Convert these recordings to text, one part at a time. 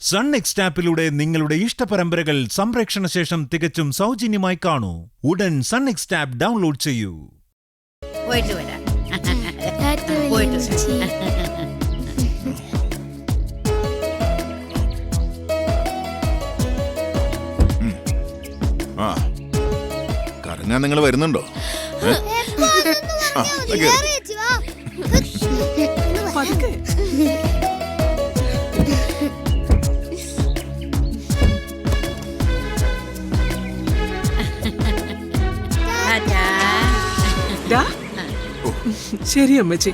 Sun next ആപ്പിലൂടെ നിങ്ങളുടെ ഇഷ്ടപരമ്പരകൾ സംപ്രേക്ഷണ ശേഷം തികച്ചും സൗജന്യമായി കാണൂ. ഉടൻ സൺ നെക്സ്റ്റ് ആപ്പ് ഡൗൺലോഡ് ചെയ്യൂ. പോയിട്ട് വരാം. കറങ്ങാൻ നിങ്ങൾ വരുന്നുണ്ടോ? ശരി അമ്മച്ചി.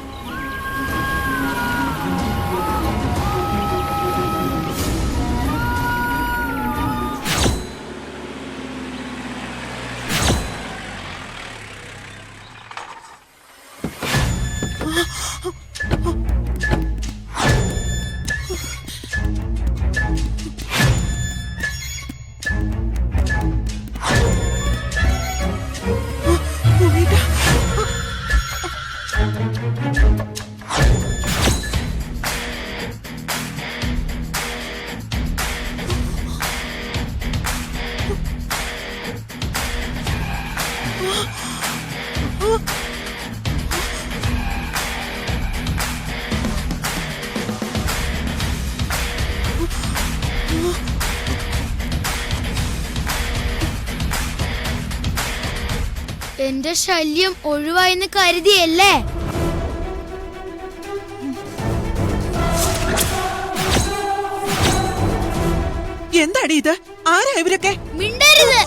എന്റെ ശല്യം ഒഴിവായെന്ന് കരുതിയല്ലേ? എന്താടി ഇത്? ആരാ ഇവരൊക്കെ? മിണ്ടരുത്.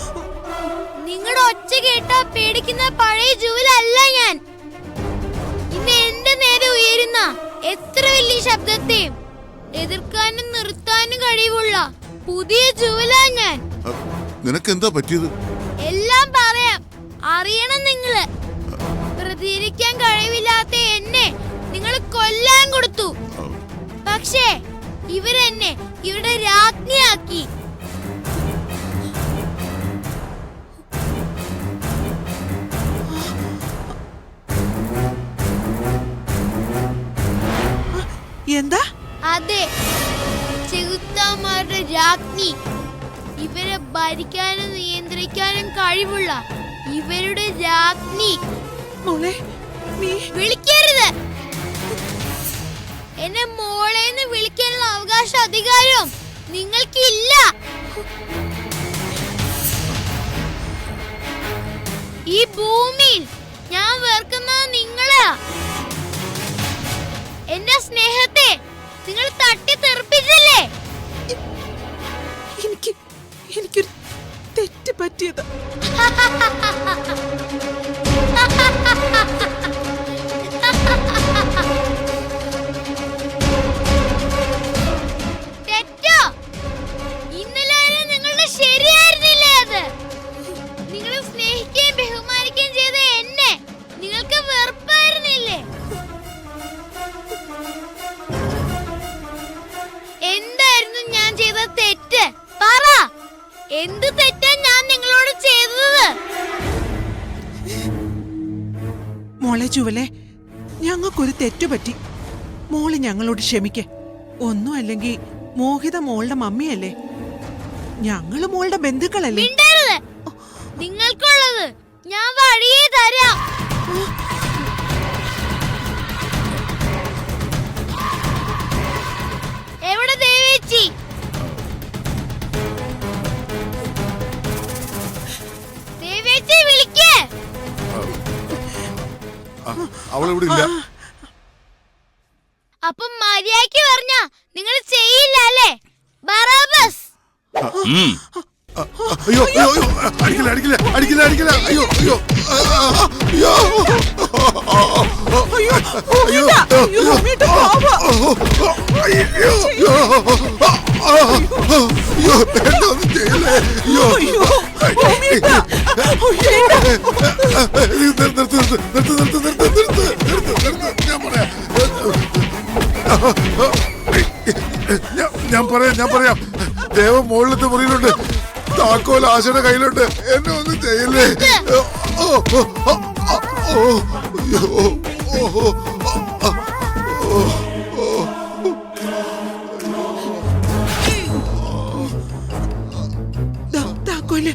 നിങ്ങളുടെ ഒച്ച കേട്ടാ പേടിക്കുന്ന പഴയ ജൂവലല്ല ഞാൻ. ഇന്ന് എന്റെ നേരെ ഉയരുന്ന എത്ര വലിയ ശബ്ദത്തെയും എതിർക്കാനും നിർത്താനും കഴിവുള്ള പുതിയ ജൂവലാ ഞാൻ. നിനക്ക് എന്താ പറ്റിയത്? എല്ലാം പറയാം, അറിയണം നിങ്ങള്. പ്രതികരിക്കാൻ കഴിവില്ലാത്ത എന്നെ നിങ്ങൾ കൊല്ലാൻ കൊടുത്തു. പക്ഷേ ഇവരെന്നെ ഇവിടെ രാജ്ഞിയാക്കി. എന്താ? അതെ, ചെകുത്താന്മാരുടെ രാജ്ഞി. ഇവരെ ഭരിക്കാനും നിയന്ത്രിക്കാനും കഴിവുള്ള ഇവരുടെ രാജ്ഞി. മോളെ നീ വിളിക്കരുത്. എന്നെ മോളേന്ന് വിളിക്കാനുള്ള അവകാശ അധികാരം നിങ്ങൾക്കില്ല. ഈ ഭൂമിയിൽ ഞാൻ വെറുക്കുന്നത് നിങ്ങളാ. എന്റെ സ്നേഹത്തെ നിങ്ങൾ തട്ടിത്തെറിപ്പിച്ചല്ലേ? എനിക്കൊരു തെറ്റ് പറ്റിയത്. തെറ്റോ? ഇന്നലെ വരെ നിങ്ങളുടെ ശരിയായിരുന്നില്ലേ അത്? നിങ്ങൾ സ്നേഹിക്കുകയും ബഹുമാനിക്കുകയും ചെയ്ത എന്നെ നിങ്ങൾക്ക് വെറുപ്പായിരുന്നില്ലേ? എന്തായിരുന്നു ഞാൻ ചെയ്ത തെറ്റ്? പറ. എന്ത് തെറ്റാ ഞാൻ നിങ്ങളോട് ചെയ്തത്? മോളെ ചുവലെ, ഞങ്ങൾക്കൊരു തെറ്റുപറ്റി. മോള് ഞങ്ങളോട് ക്ഷമിക്ക. ഒന്നും അല്ലെങ്കിൽ മോഹിത മോളുടെ മമ്മിയല്ലേ? ഞങ്ങള് മോളുടെ ബന്ധുക്കളല്ലേ? മിണ്ടരുത്. നിങ്ങൾക്കുള്ളത് ഞാൻ വഴിയേ തരാം. എവിടെ ദേവേച്ചി? ദേവേച്ചി വിളിക്കേ. അവളിവിടെ ഇല്ല. അപ്പം മര്യാദയ്ക്ക് പറഞ്ഞ നിങ്ങൾ ചെയ്യില്ല അല്ലേ? ബറാബസ്. അയ്യോ അയ്യോ അടിക്കില്ല അടിക്കില്ല അടിക്കില്ല അടിക്കില്ല. അയ്യോ അയ്യോ അയ്യോ ഒന്നും ചെയ്യില്ലേ? ഞാൻ പറയാം. ദേവ മുകളിലത്തെ മുറിയിലുണ്ട്. താക്കോൽ ആശയുടെ കയ്യിലുണ്ട്. എന്നെ ഒന്നും ചെയ്യില്ലേ? ചെല്ല്.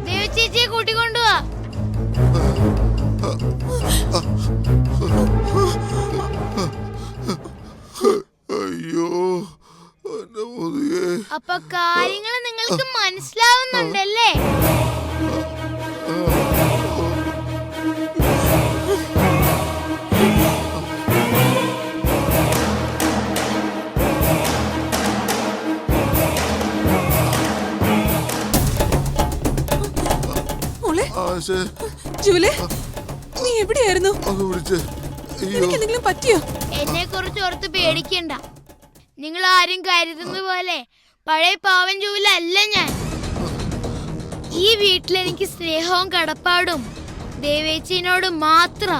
ദേവി ചേച്ചിയെ കൂട്ടിക്കൊണ്ടുവാ. അയ്യോ എന്റെ മുതുകേ. അപ്പൊ കാര്യങ്ങൾ നിങ്ങൾക്ക് മനസ്സിലാവുന്നുണ്ടല്ലേ? മോളെ ആശേ ജൂലെ, നീ എവിടെയായിരുന്നു? ഒന്ന് വിളിച്ചേ. അയ്യോ നിനക്ക് എന്തെങ്കിലും പറ്റിയോ? എന്നെ കുറിച്ച് ഓർത്ത് പേടിക്കണ്ട. നിങ്ങൾ ആരും കരുതുന്ന പോലെ പഴയ പാവൻ ജൂലല്ല ഞാൻ. ഈ വീട്ടിലെനിക്ക് സ്നേഹവും കടപ്പാടും ദേവേച്ചിനോട് മാത്ര.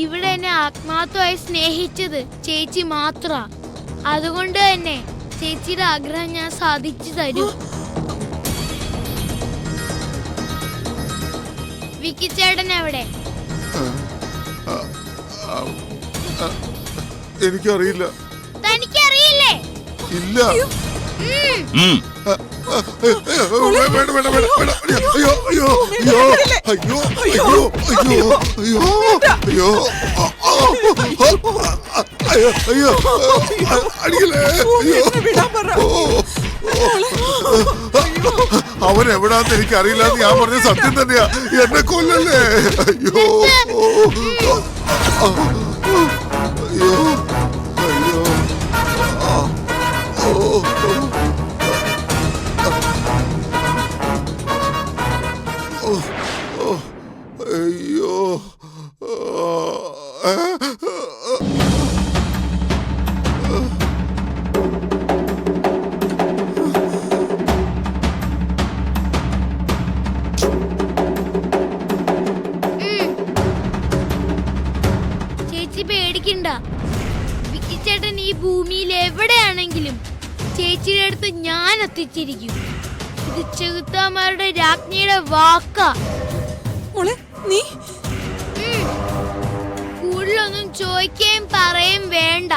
ഇവിടെ എന്നെ ആത്മാർത്ഥമായി സ്നേഹിച്ചത് ചേച്ചി മാത്ര. അതുകൊണ്ട് തന്നെ ചേച്ചിയുടെ ആഗ്രഹം ഞാൻ സാധിച്ചു തരും. വിക്കി ചേട്ടൻ എവിടെ? എനിക്കറിയില്ല. തനിക്കറിയില്ലേ? ഇല്ല. വേണ്ട വേണ്ട വേണ്ട വേണ്ട. അയ്യോ അയ്യോ അയ്യോ അയ്യോ അയ്യോ അയ്യോ അയ്യോ അയ്യോ അയ്യോ അയ്യോ അടിക്കലേ. അവൻ എവിടാന്ന് എനിക്കറിയില്ല. ഞാൻ പറഞ്ഞ സത്യം തന്നെയാ. എന്നെ കൊല്ലല്ലേ. അയ്യോ അയ്യോ അയ്യോ അയ്യോ ചേച്ചി പേടിക്കണ്ട. വിക്കി ചേട്ടൻ ഈ ഭൂമിയിൽ എവിടെയാണെങ്കിലും ചേച്ചിയുടെ അടുത്ത് ഞാൻ എത്തിച്ചിരിക്കും. ഇത് ചെകുത്താന്മാരുടെ രാജ്ഞിയുടെ വാക്കാ. മോളെ നീ കൂടുതലൊന്നും ചോദിക്കുകയും പറയുകയും വേണ്ട.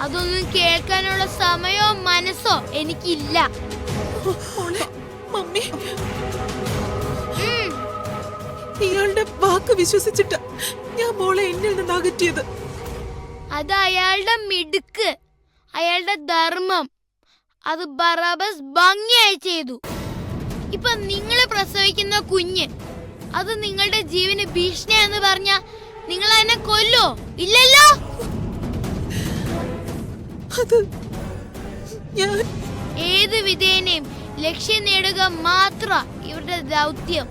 അതൊന്നും കേൾക്കാനുള്ള സമയമോ മനസ്സോ എനിക്കില്ല. മോളെ മമ്മി ഇയാളുടെ വാക്ക് വിശ്വസിച്ചിട്ട് ഞാൻ മോളെ എന്നിൽ നിന്ന് അകറ്റിയത്. അത് അയാളുടെ മിടുക്ക്, അയാളുടെ ധർമ്മം. അത് ബറാബസ് ഭംഗിയായി ചെയ്തു. ഇപ്പൊ നിങ്ങൾ പ്രസവിക്കുന്ന കുഞ്ഞ് അത് നിങ്ങളുടെ ജീവന് ഭീഷണിയാന്ന് പറഞ്ഞ നിങ്ങൾ എന്നെ കൊല്ലോ? ഇല്ലല്ലോ. അത് ഞാൻ ഏത് വിധേനയും ലക്ഷ്യം നേടുക മാത്ര ഇവരുടെ ദൗത്യം.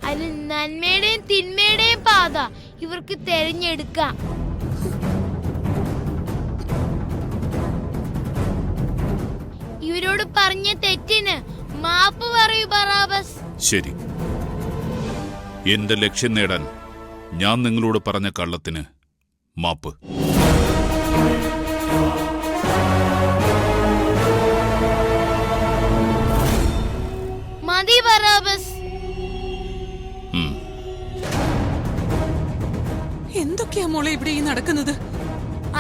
അതിൽ നന്മയുടെയും തിന്മയുടെയും പാത ഇവർക്ക് തെരഞ്ഞെടുക്കാം. ഇവരോട് പറഞ്ഞ തെറ്റിന് മാപ്പ് പറയൂ ബറാബസ്. ശരി, എന്റെ ലക്ഷ്യം നേടാൻ ഞാൻ നിങ്ങളോട് പറഞ്ഞ കള്ളത്തിന് മാപ്പ്. മതി ബറാബസ്. എന്തൊക്കെയാ മോളെ ഇവിടെ ഈ നടക്കുന്നത്?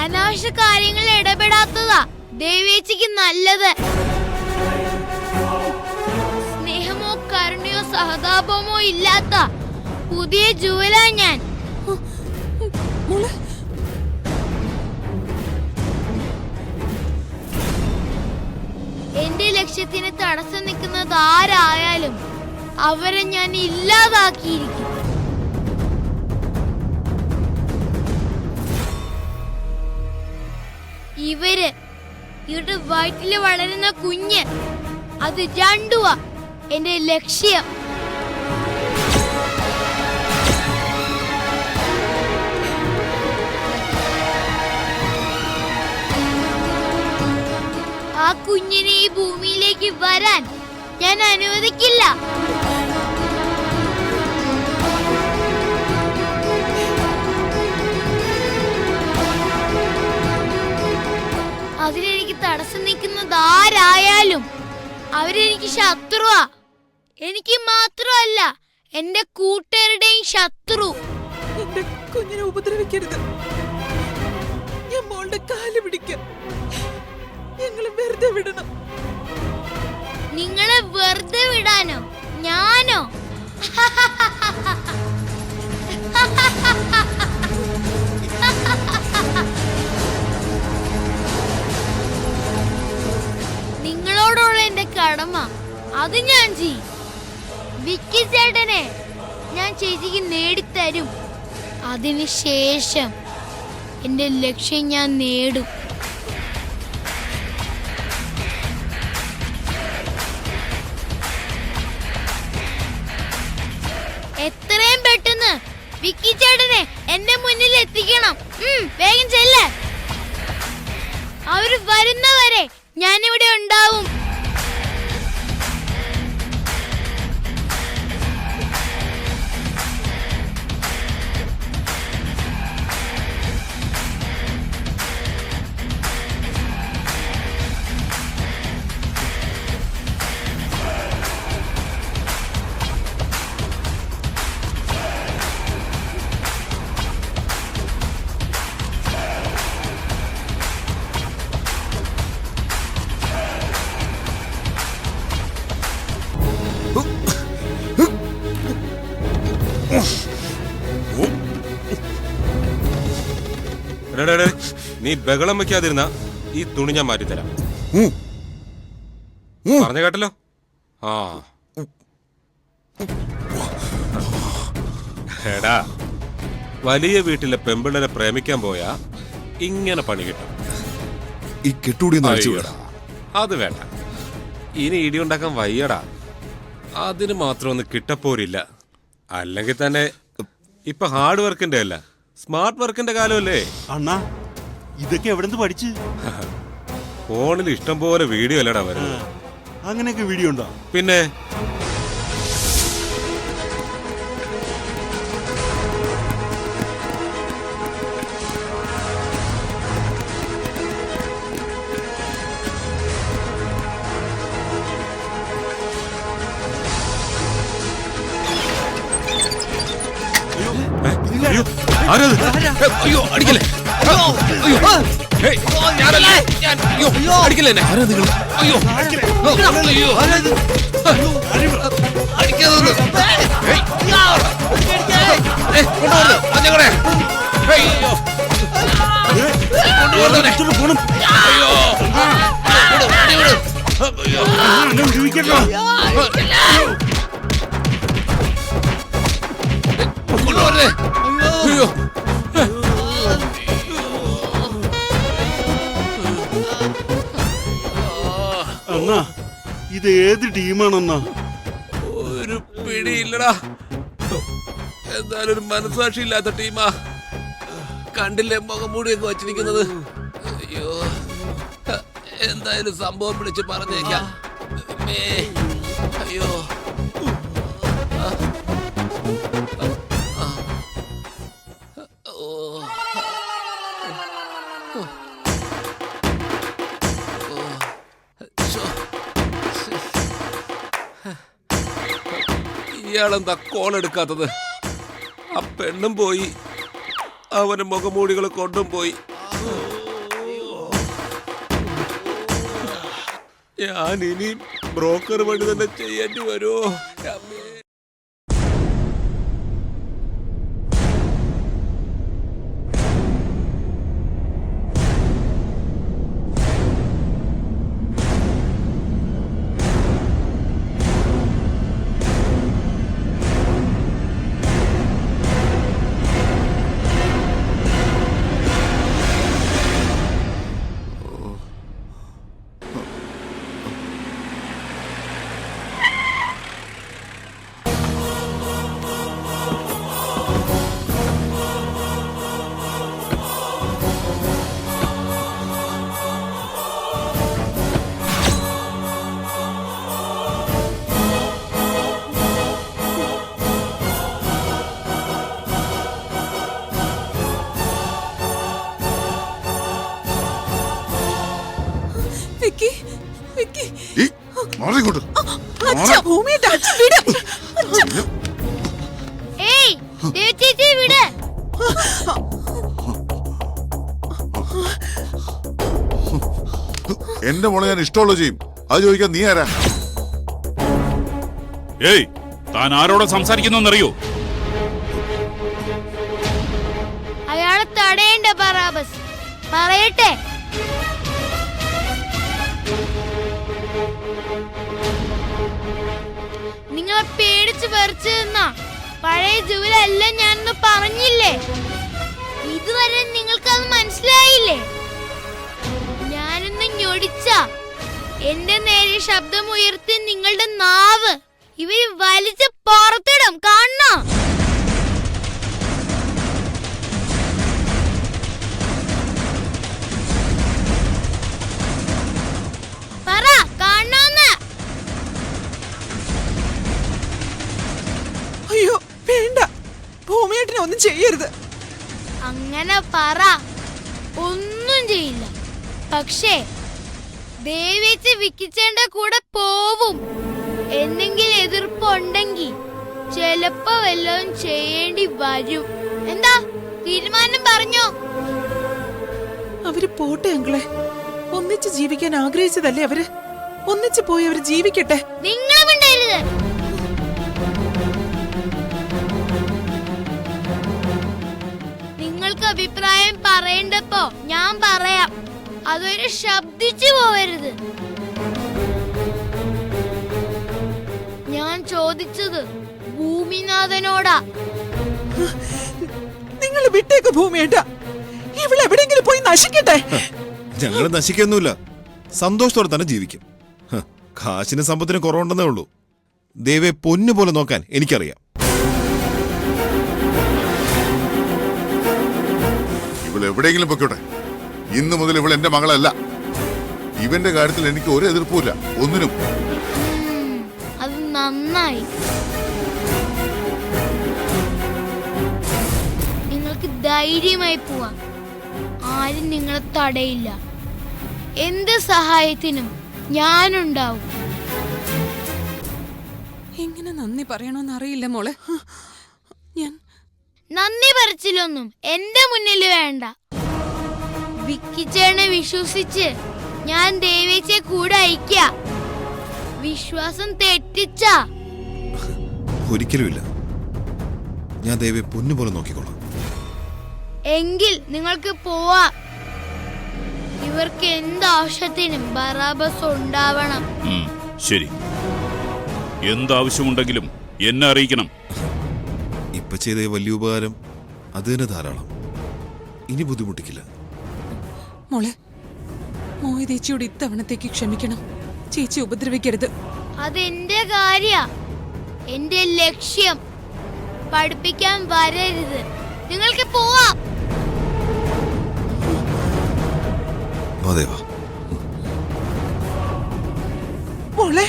അനാവശ്യ കാര്യങ്ങളിൽ ഇടപെടാത്തതാ ദേവേച്ചിക്ക് നല്ലത്. സ്നേഹമോ കരുണയോ സഹതാപമോ ഇല്ലാത്ത പുതിയ ജൂവലാ ഞാൻ. മോളെ എന്റെ ലക്ഷ്യത്തിന് തടസ്സം നിൽക്കുന്നത് ആരായാലും അവരെ ഞാൻ ഇല്ലാതാക്കിയിരിക്കും. ഇവരുടെ വയറ്റില് വളരുന്ന കുഞ്ഞ് അത് രണ്ടുവാ എന്റെ ലക്ഷ്യം. ആ കുഞ്ഞിനെ ഈ ഭൂമിയിലേക്ക് വരാൻ ഞാൻ അനുവദിക്കില്ല. അതിലെനിക്ക് തടസ്സം നിൽക്കുന്നത് ആരായാലും അവരെനിക്ക് ശത്രുവാ. എനിക്ക് മാത്രമല്ല എന്റെ കൂട്ടുകാരുടെയും ശത്രു. എന്റെ കുഞ്ഞിനെ ഉപദ്രവിക്കരുത്. ഞാൻ മോളുടെ കാല് പിടിക്കാം. ഞങ്ങള് വെറുതെ വിടണം. നിങ്ങളെ വെറുതെ വിടാനോ? ഞാനോ? നിങ്ങളോടുള്ള എന്റെ കടമ അത് ഞാൻ ചെയ്യും. വിക്കി ചേട്ടനെ ഞാൻ ചേച്ചിക്ക് നേടിത്തരും. അതിനുശേഷം എന്റെ ലക്ഷ്യം ഞാൻ നേടും. എത്രയും പെട്ടെന്ന് വിക്കി ചേട്ടനെ എന്റെ മുന്നിൽ എത്തിക്കണം. വേഗം ചെല്ല്. അവര് വരുന്നവരെ ഞാനിവിടെ ഉണ്ടാവും. നീ ബഹളം വെക്കാതിരുന്ന ഈ തുണി ഞാൻ മാറ്റിത്തരാം. പറഞ്ഞു കേട്ടല്ലോ. ആ എടാ, വലിയ വീട്ടിലെ പെമ്പിള്ളരെ പ്രേമിക്കാൻ പോയാ ഇങ്ങനെ പണി കിട്ടും. ഈ കെട്ടുകൂടി അത് വേണ്ട. ഇനി ഇടിയുണ്ടാക്കാൻ വയ്യടാ. അതിന് മാത്രം ഒന്ന് കിട്ടപ്പോരില്ല. അല്ലെങ്കിൽ തന്നെ ഇപ്പൊ ഹാർഡ് വർക്കിന്റെ അല്ല, സ്മാർട്ട് വർക്കിന്റെ കാലമല്ലേ അണ്ണാ. ഇതൊക്കെ എവിടെന്ന് പഠിച്ച്? ഫോണിൽ ഇഷ്ടം പോലെ വീഡിയോ അല്ലടാ വരുന്നത്. അങ്ങനെയൊക്കെ വീഡിയോ ഉണ്ടോ? പിന്നെ അയ്യോ അടിക്കല്ലേ, അടിക്കല്ലേ, അയ്യോ അയ്യോ അടിക്കാതെ അണ്ണാ, ഇത് ഏത് ടീമാണെന്നാ? ഒരു പിടിയില്ലടാ. എന്തായാലും ഒരു മനസാക്ഷി ഇല്ലാത്ത ടീമാ. കണ്ടില്ലേ മുഖംമൂടിയൊക്കെ വച്ചിരിക്കുന്നത്? അയ്യോ, എന്തായാലും സംഭവം വിളിച്ച് പറഞ്ഞേക്കാം. അയ്യോ ഇയാളെന്താ കോൾ എടുക്കാത്തത്? ആ പെണ്ണും പോയി, അവന് മുഖമൂടികൾ കൊണ്ടും പോയി. ഞാൻ ഇനി ബ്രോക്കർ വഴി തന്നെ ചെയ്യേണ്ടി വരുമോ? വിക്കി, വിക്കി. മാറിക്കോട്ട്. അച്ഛാ, ഭൂമിയുടെ അച്ഛൻ വിട്. ഏയ്, ചേച്ചി വിട്. എന്റെ മോളെ ഞാൻ ഇഷ്ടമുള്ളത് ചെയ്യും. അത് ചോദിക്കാൻ നീ ആരാ? ഏയ്, താൻ ആരോട് സംസാരിക്കുന്നറിയോ? അയാളെ തടയേണ്ട ബറാബസ്. പറയട്ടെ. നിങ്ങളെ പേടിച്ച് പറിച്ചു നിന്ന പഴയ ജൂലല്ല ഞാനൊന്ന് പറഞ്ഞില്ലേ? ഇതുവരെ നിങ്ങൾക്കത് മനസ്സിലായില്ലേ? ഞാനൊന്ന് ഞൊടിച്ച എന്റെ നേരെ ശബ്ദമുയർത്തി നിങ്ങളുടെ നാവ് ഇവര് വലിച്ച് പുറത്തിടും. കാണണോ? പറ, കാണണോന്ന്. അയ്യോ വേണ്ട, ഭൂമിയേട്ടനെ ഒന്നും ചെയ്യരുത്. അങ്ങനെ പറ. ഒന്നും ചെയ്യില്ല. പക്ഷേ ദേവേച്ച് വിക്കിച്ചേണ്ട കൂടെ പോവും. എന്തെങ്കിലും എതിർപ്പുണ്ടെങ്കിൽ ചിലപ്പോ വല്ലതും ചെയ്യേണ്ടി വരും. എന്താ തീരുമാനം? പറഞ്ഞോ. അവര് പോട്ടെ അങ്കിളെ. ഒന്നിച്ച് ജീവിക്കാൻ ആഗ്രഹിച്ചതല്ലേ അവര്. ഒന്നിച്ച് പോയി അവര് ജീവിക്കട്ടെ. നിങ്ങൾ മിണ്ടരുത്. നിങ്ങൾക്ക് അഭിപ്രായം പറയേണ്ടപ്പോ ഞാൻ പറയാം. അതൊരു ശബ്ദിച്ചു പോവരുത്. ഞാൻ ചോദിച്ചത് ഭൂമിനാഥനോടാ. നിങ്ങൾ വിട്ടേക്ക് ഭൂമിയേട്ടാ. ഇവളെവിടെങ്കിലും പോയി നശിക്കട്ടെ. ഞങ്ങള് നശിക്കൊന്നുമില്ല, സന്തോഷത്തോടെ തന്നെ ജീവിക്കും. കാശിന് സമ്പത്തിന് കുറവുണ്ടെന്നേ ഉള്ളൂ. ദേവയെ പൊന്നു പോലെ നോക്കാൻ എനിക്കറിയാം. ഇവളെവിടെയെങ്കിലും പൊക്കോട്ടെ. ഇന്നു മുതൽ ഇവൾ എന്റെ മകളല്ല. ഇവന്റെ കാര്യത്തിൽ എനിക്ക് ഒരു എതിർപ്പുമില്ല, ഒന്നിനും. അത് നന്നായി. നിങ്ങൾക്ക് ധൈര്യമായി പോവാം. ആരും നിങ്ങളെ തടയില്ല. എന്ത് സഹായത്തിനും ഞാനുണ്ടാവും. എങ്ങനെ നന്ദി പറയണോന്ന് അറിയില്ല മോളെ. ഞാൻ നന്ദി പറച്ചിലൊന്നും എന്റെ മുന്നിൽ വേണ്ട. വിക്കിച്ചേനെ വിശ്വസിച്ച് ഞാൻ ദേവേച്ചെ കൂടെ അയക്ക. വിശ്വാസം തെറ്റിച്ച ഒരിക്കലുമില്ല. ഞാൻ ദേവയെ പൊന്നു പോലെ നോക്കിക്കോളാം. എങ്കിൽ നിങ്ങൾക്ക് പോവാ. ഇവർക്ക് എന്താവശ്യത്തിനും ബറാബസ് ഉണ്ടാവണം. ശരി, എന്താവശ്യമുണ്ടെങ്കിലും എന്നെ അറിയിക്കണം. ഇപ്പൊ ചെയ്ത വലിയ ഉപകാരം അത് തന്നെ ധാരാളം. ഇനി ബുദ്ധിമുട്ടിക്കില്ല. മോളെ, മോഹിതേച്ചിയോട് ഇത്തവണത്തേക്ക് ക്ഷമിക്കണം. ചേച്ചി ഉപദ്രവിക്കരുത്. അതെന്റെ കാര്യ. എന്റെ ലക്ഷ്യം പഠിപ്പിക്കാൻ വരരുത്. നിങ്ങൾക്ക് പോവാം. മോളെ,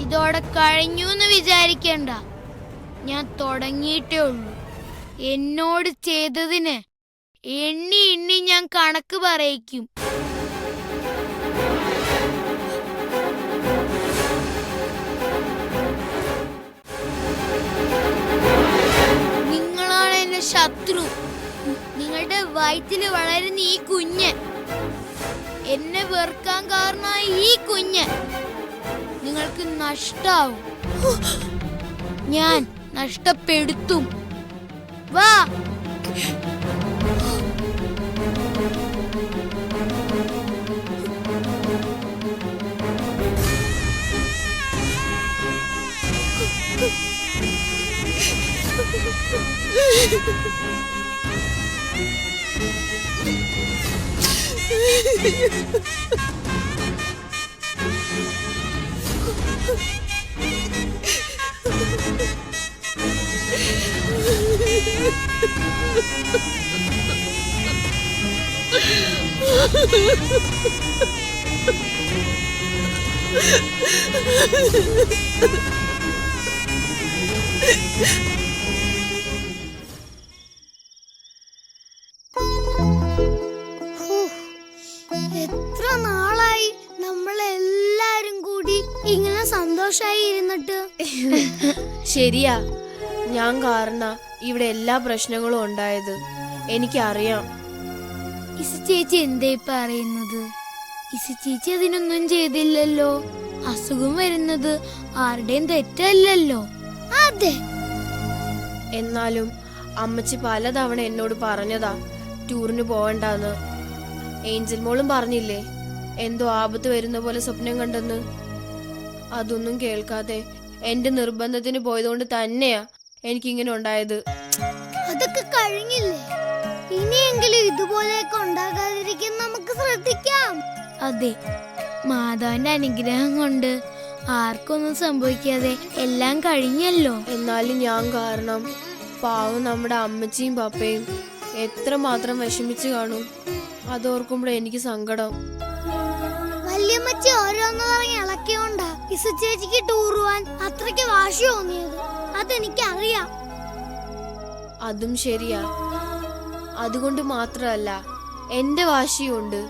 ഇതോടെ കഴിഞ്ഞു എന്ന് വിചാരിക്കണ്ട. ഞാൻ തുടങ്ങിയിട്ടേ ഉള്ളൂ. എന്നോട് ചെയ്തതിന് എണ്ണി എണ്ണി ഞാൻ കണക്ക് പറയിക്കും. നിങ്ങളാണ് എന്റെ ശത്രു. നിങ്ങളുടെ വയറ്റില് വളരുന്ന ഈ കുഞ്ഞ്, എന്നെ വെറുക്കാൻ കാരണമായ ഈ കുഞ്ഞ് നിങ്ങൾക്ക് നഷ്ടാവും. ഞാൻ നഷ്ടപ്പെടുത്തും. വാ. എത്ര നാളായി നമ്മളെല്ലാരും കൂടി ഇങ്ങനെ സന്തോഷായി ഇരുന്നിട്ട്. ശരിയാ, ഞാൻ കാരണ ഇവിടെ എല്ലാ പ്രശ്നങ്ങളും ഉണ്ടായത്. എനിക്കറിയാം. ഇസ ചേച്ചി എന്തേ പറയുന്നത്? ഇസ ചേച്ചി അതിനൊന്നും ചെയ്തില്ലല്ലോ. അസുഖം വരുന്നത് ആരുടെയും തെറ്റല്ലല്ലോ. അതെ. എന്നാലും അമ്മച്ചി പലതവണ എന്നോട് പറഞ്ഞതാ ടൂറിന് പോവണ്ടെന്ന്. ഏഞ്ചൽ മോളും പറഞ്ഞില്ലേ എന്തോ ആപത്ത് വരുന്ന പോലെ സ്വപ്നം കണ്ടെന്ന്. അതൊന്നും കേൾക്കാതെ എന്റെ നിർബന്ധത്തിന് പോയതുകൊണ്ട് തന്നെയാ എനിക്കിങ്ങനെ ഉണ്ടായത്. അതൊക്കെ കഴിഞ്ഞില്ലേ? ഇനിയെങ്കിലും ഇതുപോലെയൊക്കെ ഉണ്ടാകാതിരിക്കാൻ നമുക്ക് ശ്രദ്ധിക്കാം. അതെ, മാതാവിന്റെ അനുഗ്രഹം കൊണ്ട് ആർക്കൊന്നും സംഭവിക്കാതെ എല്ലാം കഴിഞ്ഞല്ലോ. എന്നാലും ഞാൻ കാരണം പാവം നമ്മുടെ അമ്മച്ചിയും പപ്പയും എത്രമാത്രം വിഷമിച്ചു കാണും. അതോർക്കുമ്പോഴേ എനിക്ക് സങ്കടം. വല്യമ്മച്ചി ഓരോന്ന് പറഞ്ഞ് ഇളക്കിയോണ്ടാ ഇസ ചേച്ചിക്ക് ടൂർ പോവാൻ അത്രയ്ക്ക് വാശി തോന്നിയത്. അതെനിക്കറിയാം. അതും ശരിയാ. അതുകൊണ്ട് മാത്രമല്ല എന്റെ വാശിയുണ്ട്.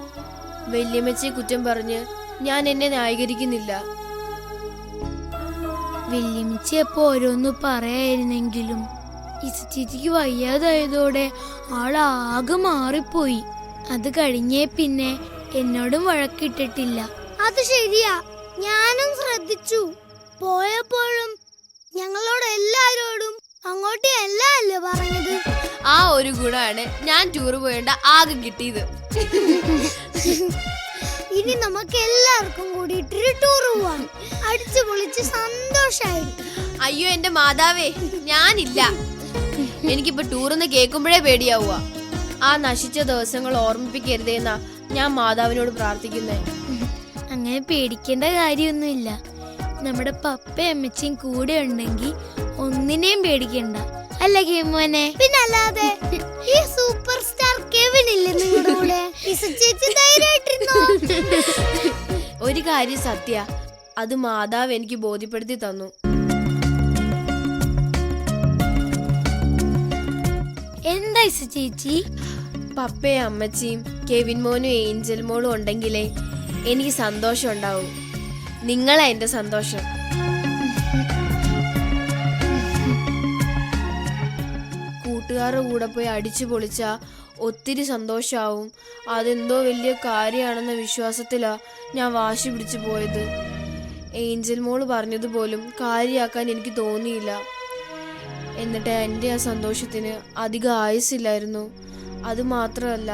വല്യമ്മച്ചിയെ കുറ്റം പറഞ്ഞ് ഞാൻ എന്നെ ന്യായീകരിക്കുന്നില്ല. വല്യമ്മച്ചി അപ്പൊ ഓരോന്ന് പറയായിരുന്നെങ്കിലും ഇസ ചേച്ചിക്ക് വയ്യാതായതോടെ ആളാകെ മാറിപ്പോയി. അത് കഴിഞ്ഞേ പിന്നെ എന്നോടും വഴക്കിട്ടിട്ടില്ല. അത് ശരിയാ, ഞാനും ശ്രദ്ധിച്ചു. പോയപ്പോഴും ഞങ്ങളോട് എല്ലാരോടും അങ്ങോട്ട് അല്ലേ പറഞ്ഞത്. ആ ഒരു ഗുണമാണ് ഞാൻ ടൂർ പോയേണ്ട ആകെ കിട്ടിയത്. ഇനി നമുക്ക് എല്ലാവർക്കും കൂടിയിട്ടൊരു ടൂർ പോവാം. അടിച്ചു പൊളിച്ച് സന്തോഷായിട്ട്. അയ്യോ എന്റെ മാതാവേ, ഞാനില്ല. എനിക്കിപ്പോ ടൂറെന്ന് കേൾക്കുമ്പോഴേ പേടിയാവുക. ആ നശിച്ച ദിവസങ്ങൾ ഓർമ്മിപ്പിക്കരുതേന്നാ ഞാൻ മാതാവിനോട് പ്രാർത്ഥിക്കുന്നേ. അങ്ങനെ പേടിക്കേണ്ട കാര്യമൊന്നുമില്ല. നമ്മുടെ പപ്പയും അമ്മച്ചിയും കൂടെ ഉണ്ടെങ്കിൽ ഒന്നിനെയും പേടിക്കണ്ട. അല്ല കേമോനെ? പിന്നല്ലാതെ ഈ സൂപ്പർ സ്റ്റാർ കെവിൻ ഇല്ലേ നിങ്ങളുടെ കൂടെ? ചേച്ചി ധൈര്യമായിട്ടിരുന്നോ? ഒരു കാര്യം സത്യ, അത് മാതാവ് എനിക്ക് ബോധ്യപ്പെടുത്തി തന്നു. എന്താ ചേച്ചി? പപ്പയും അമ്മച്ചിയും കെവിൻ മോനും ഏഞ്ചൽ മോളും ഉണ്ടെങ്കിലേ എനിക്ക് സന്തോഷം ഉണ്ടാവും. നിങ്ങളാ എന്റെ സന്തോഷം. കൂട്ടുകാരുടെ കൂടെ പോയി അടിച്ചു പൊളിച്ചാ ഒത്തിരി സന്തോഷാവും. അതെന്തോ വലിയ കാര്യമാണെന്ന വിശ്വാസത്തിലാ ഞാൻ വാശി പിടിച്ചു പോയത്. ഏഞ്ചൽ മോള് പറഞ്ഞതുപോലും കാര്യമാക്കാൻ എനിക്ക് തോന്നിയില്ല. എന്നിട്ട് എൻ്റെ ആ സന്തോഷത്തിന് അധികം ആയുസില്ലായിരുന്നു. അതുമാത്രമല്ല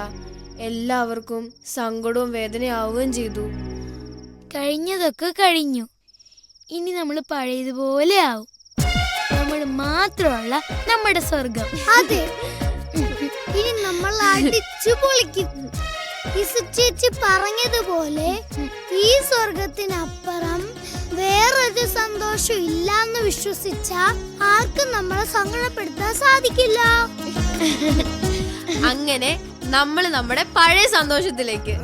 എല്ലാവർക്കും സങ്കടവും വേദനയാവുകയും ചെയ്തു. കഴിഞ്ഞതൊക്കെ കഴിഞ്ഞു. ഇനി നമ്മൾ പഴയതുപോലെ ആവും. നമ്മൾ മാത്രമുള്ള നമ്മുടെ സ്വർഗം. അതെ, ഇനി നമ്മൾ അടിച്ചു പൊളിക്കും. ചേച്ചി പറഞ്ഞതുപോലെ ഈ സ്വർഗത്തിനപ്പുറം വേറൊരു സന്തോഷം ഇല്ലാന്ന് വിശ്വസിച്ച ആർക്കും നമ്മളെ സങ്കടപ്പെടുത്താൻ സാധിക്കില്ല. അങ്ങനെ നമ്മൾ നമ്മുടെ പഴയ സന്തോഷത്തിലേക്ക്